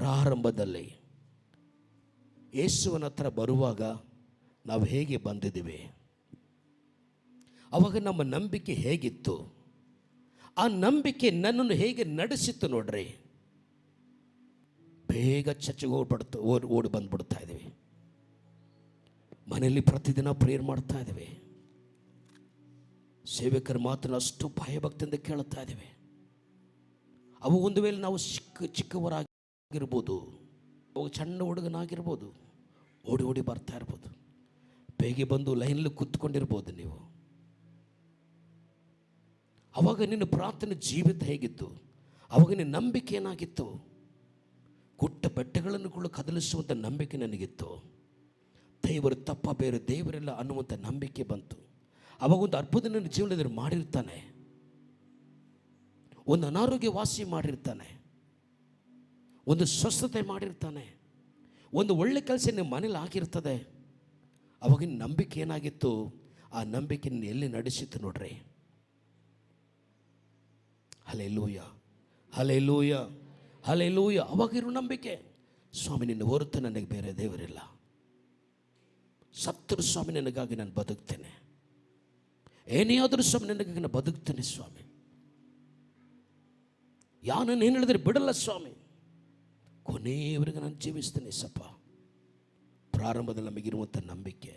ಪ್ರಾರಂಭದಲ್ಲಿ ಯೇಸುವಿನ ಹತ್ರ ಬರುವಾಗ ನಾವು ಹೇಗೆ ಬಂದಿದ್ದೀವಿ, ಆವಾಗ ನಮ್ಮ ನಂಬಿಕೆ ಹೇಗಿತ್ತು, ಆ ನಂಬಿಕೆ ನನ್ನನ್ನು ಹೇಗೆ ನಡೆಸಿತ್ತು ನೋಡ್ರಿ. ಬೇಗ ಚಚ್ಚಿಗೆ ಓಡಿ ಬಂದ್ಬಿಡ್ತಾ ಇದ್ದೀವಿ. ಮನೆಯಲ್ಲಿ ಪ್ರತಿದಿನ ಪ್ರೇಯರ್ ಮಾಡ್ತಾ ಇದ್ದೀವಿ. ಸೇವಕರ ಮಾತನ್ನು ಅಷ್ಟು ಭಯಭಕ್ತಿಯಿಂದ ಕೇಳ್ತಾ ಇದ್ದೀವಿ. ಅವು ಒಂದು ವೇಳೆ ನಾವು ಚಿಕ್ಕವರಾಗಿರ್ಬೋದು, ಅವು ಸಣ್ಣ ಹುಡುಗನಾಗಿರ್ಬೋದು, ಓಡಿ ಓಡಿ ಬರ್ತಾ ಇರ್ಬೋದು. ಬೇಗ ಬಂದು ಲೈನಲ್ಲಿ ಕೂತ್ಕೊಂಡಿರ್ಬೋದು ನೀವು. ಅವಾಗ ನಿನ್ನ ಪ್ರಾರ್ಥನೆ ಜೀವಿತ ಹೇಗಿತ್ತು, ಅವಾಗ ನಿನ್ನ ನಂಬಿಕೆ ಏನಾಗಿತ್ತು? ಗುಟ್ಟ ಬೆಟ್ಟಗಳನ್ನು ಕದಲಿಸುವಂಥ ನಂಬಿಕೆ ನನಗಿತ್ತು. ದೇವರು ತಪ್ಪ ಬೇರೆ ದೇವರೆಲ್ಲ ಅನ್ನುವಂಥ ನಂಬಿಕೆ ಬಂತು. ಅವಾಗ ಒಂದು ಅದ್ಭುತ ನನ್ನ ಜೀವನದಲ್ಲಿ ಮಾಡಿರ್ತಾನೆ, ಒಂದು ಅನಾರೋಗ್ಯ ವಾಸಿ ಮಾಡಿರ್ತಾನೆ, ಒಂದು ಸ್ವಸ್ಥತೆ ಮಾಡಿರ್ತಾನೆ, ಒಂದು ಒಳ್ಳೆ ಕೆಲಸ ನಿಮ್ಮ ಮನೇಲಿ ಆಗಿರ್ತದೆ. ಅವಾಗಿನ ನಂಬಿಕೆ ಏನಾಗಿತ್ತು? ಆ ನಂಬಿಕೆ ಎಲ್ಲಿ ನಡೆಸಿತ್ತು ನೋಡ್ರಿ. Hallelujah, hallelujah, hallelujah. ಅವಾಗಿರೋ ನಂಬಿಕೆ, ಸ್ವಾಮಿ ನಿನ್ನ ಹೊರತು ನನಗೆ ಬೇರೆ ದೇವರಿಲ್ಲ. ಸತ್ತರು ಸ್ವಾಮಿ ನನಗಾಗಿ ನಾನು ಬದುಕ್ತೇನೆ, ಏನೇ ಆದರೂ ಸ್ವಾಮಿ ನನಗಾಗಿ ನಾನು ಬದುಕ್ತೇನೆ ಸ್ವಾಮಿ. ಯಾನನ್ನು ಏನು ಹೇಳಿದ್ರೆ ಬಿಡಲ್ಲ ಸ್ವಾಮಿ, ಕೊನೆಯವರೆಗೆ ನಾನು ಜೀವಿಸ್ತೇನೆ ಸಪ್ಪ. ಪ್ರಾರಂಭದಲ್ಲಿ ನಮಗಿರುವಂಥ ನಂಬಿಕೆ